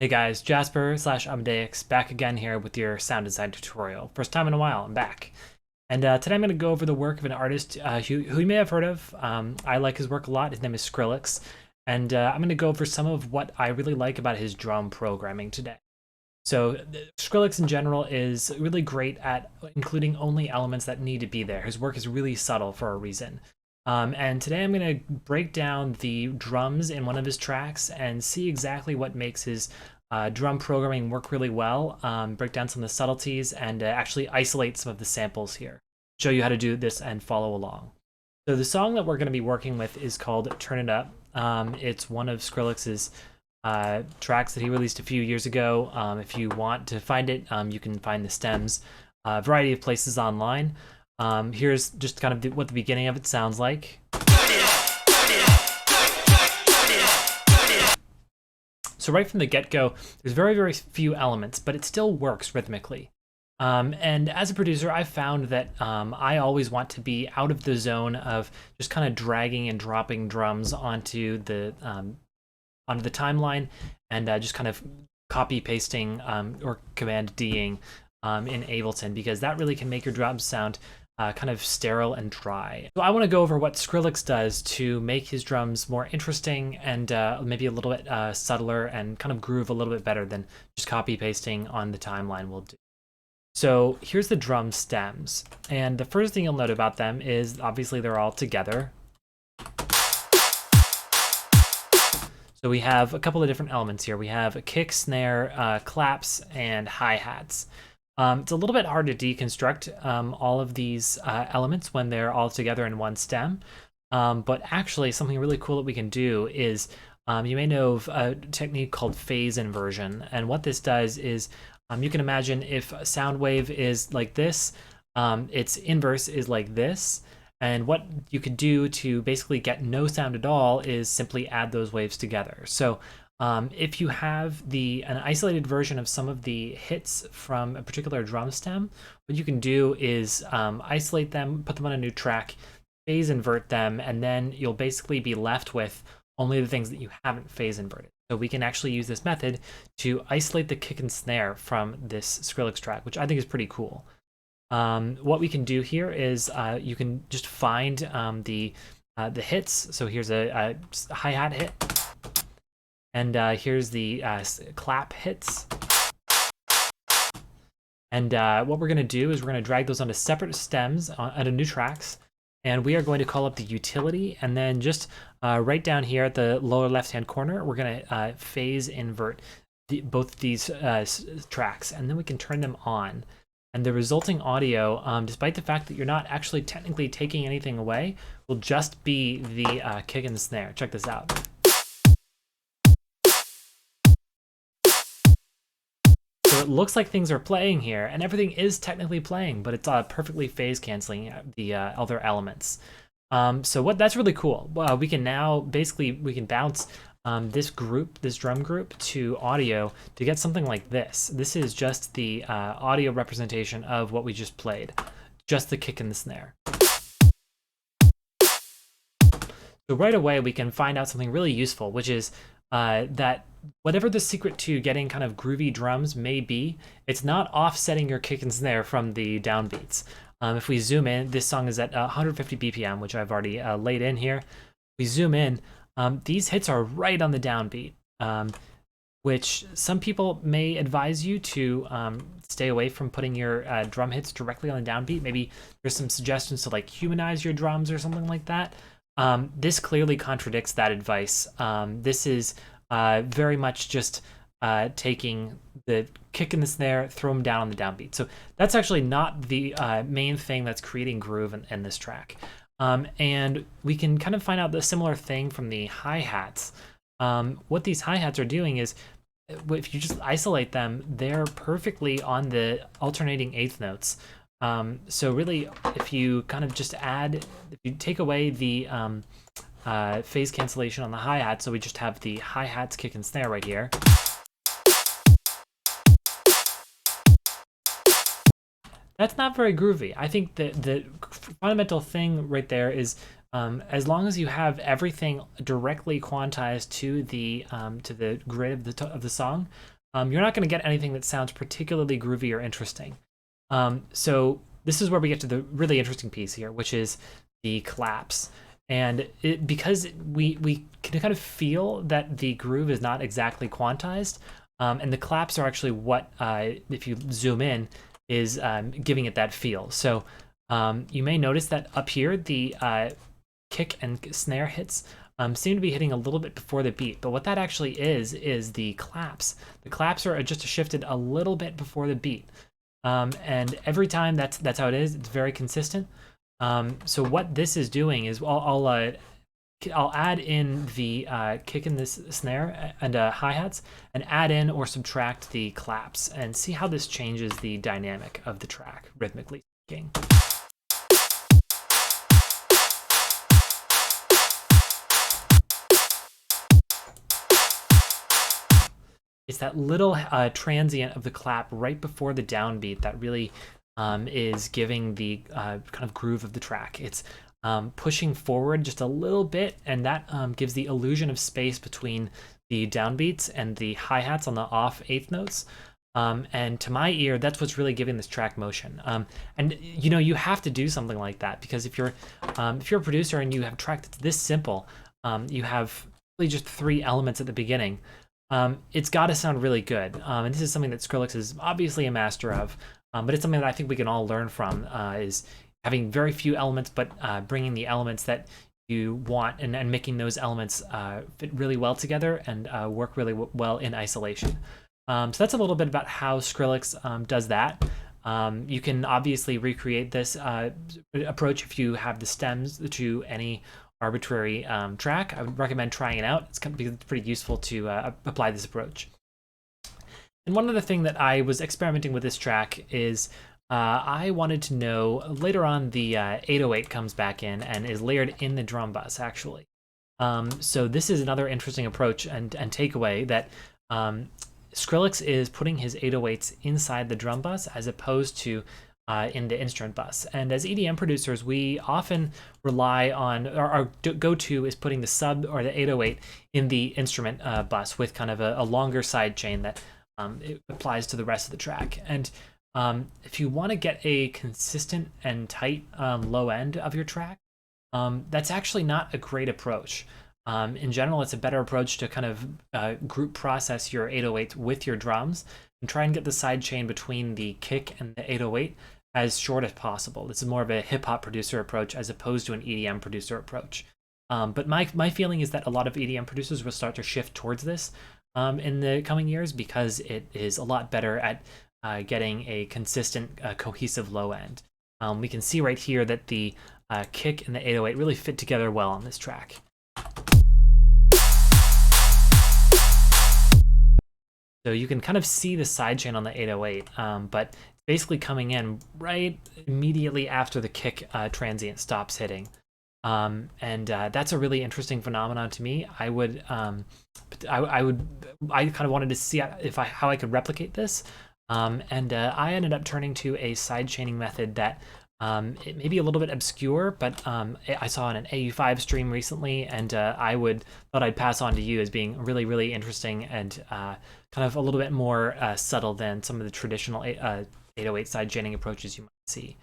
Hey guys, Jasper/Amadeus back again here with your sound design tutorial. First time in a while, I'm back. And today I'm going to go over the work of an artist who you may have heard of. I like his work a lot. His name is Skrillex. And I'm going to go over some of what I really like about his drum programming today. So Skrillex in general is really great at including only elements that need to be there. His work is really subtle for a reason. And today I'm going to break down the drums in one of his tracks and see exactly what makes his drum programming work really well, break down some of the subtleties, and actually isolate some of the samples here. Show you how to do this and follow along. So the song that we're going to be working with is called Turn It Up. It's one of Skrillex's tracks that he released a few years ago. If you want to find it, you can find the stems a variety of places online. Here's just kind of what the beginning of it sounds like. So right from the get-go, there's very, very few elements, but it still works rhythmically. And as a producer, I've found that I always want to be out of the zone of just kind of dragging and dropping drums onto the timeline and just kind of copy pasting or command D'ing in Ableton, because that really can make your drums sound kind of sterile and dry. So I want to go over what Skrillex does to make his drums more interesting and maybe a little bit subtler and kind of groove a little bit better than just copy pasting on the timeline will do. So here's the drum stems, and the first thing you'll note about them is obviously they're all together. So we have a couple of different elements here. We have a kick, snare, claps, and hi-hats. It's a little bit hard to deconstruct all of these elements when they're all together in one stem. But actually, something really cool that we can do is, you may know of a technique called phase inversion. And what this does is, you can imagine if a sound wave is like this, its inverse is like this. And what you could do to basically get no sound at all is simply add those waves together. So if you have an isolated version of some of the hits from a particular drum stem, what you can do is isolate them, put them on a new track, phase invert them, and then you'll basically be left with only the things that you haven't phase inverted. So we can actually use this method to isolate the kick and snare from this Skrillex track, which I think is pretty cool. What we can do here is you can just find the hits. So here's a hi-hat hit. And here's the clap hits. And what we're going to do is we're going to drag those onto separate stems onto new tracks. And we are going to call up the utility. And then just right down here at the lower left-hand corner, we're going to phase invert both these tracks. And then we can turn them on. And the resulting audio, despite the fact that you're not actually technically taking anything away, will just be the kick and snare. Check this out. So it looks like things are playing here, and everything is technically playing, but it's perfectly phase canceling the other elements. So that's really cool. We can now we can bounce this drum group to audio to get something like this. This is just the audio representation of what we just played, just the kick and the snare. So right away we can find out something really useful, which is that whatever the secret to getting kind of groovy drums may be, it's not offsetting your kick and snare from the downbeats. If we zoom in, this song is at 150 BPM, which I've already laid in here. We zoom in, these hits are right on the downbeat, which some people may advise you to stay away from putting your drum hits directly on the downbeat. Maybe there's some suggestions to like humanize your drums or something like that. This clearly contradicts that advice. This is very much just taking the kick and the snare, throw them down on the downbeat. So that's actually not the main thing that's creating groove in this track. And we can kind of find out the similar thing from the hi-hats. What these hi-hats are doing is, if you just isolate them, they're perfectly on the alternating eighth notes. So really, if you kind of just if you take away the phase cancellation on the hi-hat, so we just have the hi-hats, kick and snare right here. That's not very groovy. I think the fundamental thing right there is As long as you have everything directly quantized to the grid of the song, you're not going to get anything that sounds particularly groovy or interesting. So this is where we get to the really interesting piece here, which is the collapse. And because we can kind of feel that the groove is not exactly quantized, and the claps are actually what, if you zoom in, is giving it that feel. So you may notice that up here, the kick and snare hits seem to be hitting a little bit before the beat, but what that actually is the claps. The claps are just shifted a little bit before the beat. And every time that's how it is. It's very consistent. So what this is doing is I'll add in the kick and this snare and hi-hats, and add in or subtract the claps, and see how this changes the dynamic of the track, rhythmically speaking. It's that little transient of the clap right before the downbeat that really is giving the kind of groove of the track. It's pushing forward just a little bit, and that gives the illusion of space between the downbeats and the hi-hats on the off eighth notes. And to my ear, that's what's really giving this track motion. And you know, you have to do something like that, because if you're a producer and you have a track that's this simple, you have really just 3 elements at the beginning. It's got to sound really good. And this is something that Skrillex is obviously a master of, but it's something that I think we can all learn from, is having very few elements, but bringing the elements that you want and making those elements fit really well together and work really well in isolation. So that's a little bit about how Skrillex does that. You can obviously recreate this approach if you have the stems to any arbitrary track. I would recommend trying it out. It's pretty useful to apply this approach. And one other thing that I was experimenting with this track is I wanted to know, later on the 808 comes back in and is layered in the drum bus, actually. So this is another interesting approach and takeaway, that Skrillex is putting his 808s inside the drum bus as opposed to in the instrument bus. And as EDM producers, we often rely on, our go-to is putting the sub or the 808 in the instrument bus with kind of a longer side chain that it applies to the rest of the track. And if you want to get a consistent and tight low end of your track, that's actually not a great approach. In general, it's a better approach to kind of group process your 808 with your drums and try and get the side chain between the kick and the 808 as short as possible. This is more of a hip-hop producer approach as opposed to an EDM producer approach. But my feeling is that a lot of EDM producers will start to shift towards this in the coming years, because it is a lot better at getting a consistent, cohesive low end. We can see right here that the kick and the 808 really fit together well on this track. So you can kind of see the sidechain on the 808, but it's basically coming in right immediately after the kick transient stops hitting. And that's a really interesting phenomenon to me. I kind of wanted to see how I could replicate this. And I ended up turning to a sidechaining method that it may be a little bit obscure, but I saw in an AU5 stream recently, and thought I'd pass on to you as being really, really interesting and kind of a little bit more subtle than some of the traditional 808 sidechaining approaches you might see.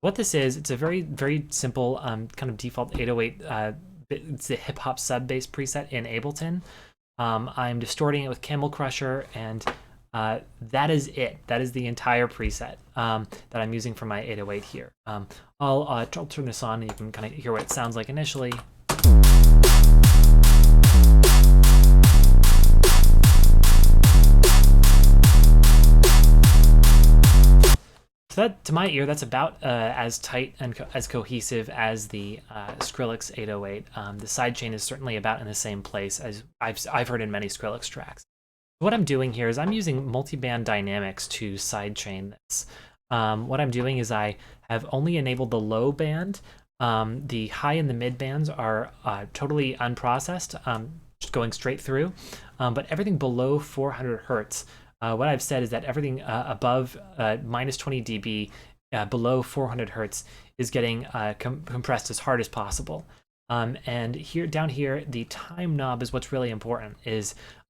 What this is, it's a very, very simple kind of default 808. It's the hip hop sub bass preset in Ableton. I'm distorting it with Camel Crusher, and that is it. That is the entire preset that I'm using for my 808 here. I'll turn this on and you can kind of hear what it sounds like initially. So that, to my ear, that's about as tight and as cohesive as the Skrillex 808. The sidechain is certainly about in the same place as I've heard in many Skrillex tracks. What I'm doing here is I'm using Multiband Dynamics to sidechain this. What I'm doing is I have only enabled the low band. The high and the mid bands are totally unprocessed, just going straight through. But everything below 400 hertz, what I've said is that everything above minus 20 dB, below 400 hertz, is getting compressed as hard as possible. And here, down here, the time knob is what's really important.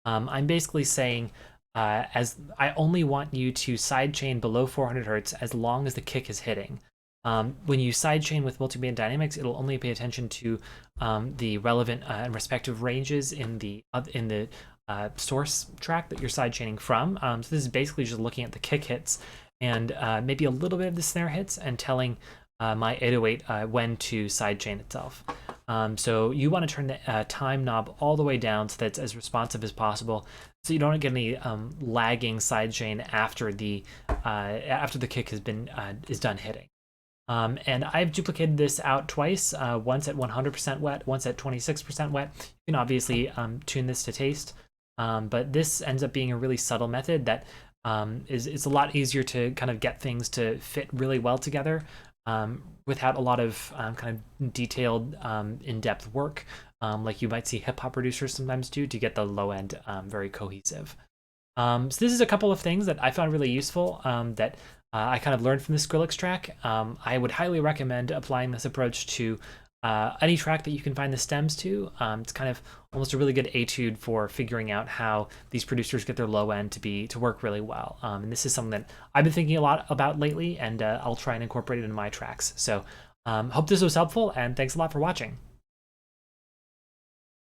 I'm basically saying, as I only want you to sidechain below 400 hertz as long as the kick is hitting. When you sidechain with Multiband Dynamics, it'll only pay attention to the relevant and respective ranges in the source track that you're sidechaining from. So this is basically just looking at the kick hits and maybe a little bit of the snare hits and telling my 808 when to sidechain itself. So you want to turn the time knob all the way down so that it's as responsive as possible, so you don't get any lagging sidechain after the kick has been is done hitting. And I've duplicated this out twice, once at 100% wet, once at 26% wet. You can obviously tune this to taste, but this ends up being a really subtle method that is a lot easier to kind of get things to fit really well together without a lot of kind of detailed, in-depth work, like you might see hip-hop producers sometimes do to get the low end very cohesive. So this is a couple of things that I found really useful that I kind of learned from the Skrillex track. I would highly recommend applying this approach to any track that you can find the stems to. It's kind of almost a really good etude for figuring out how these producers get their low end to work really well. And this is something that I've been thinking a lot about lately, and I'll try and incorporate it into my tracks. So hope this was helpful, and thanks a lot for watching.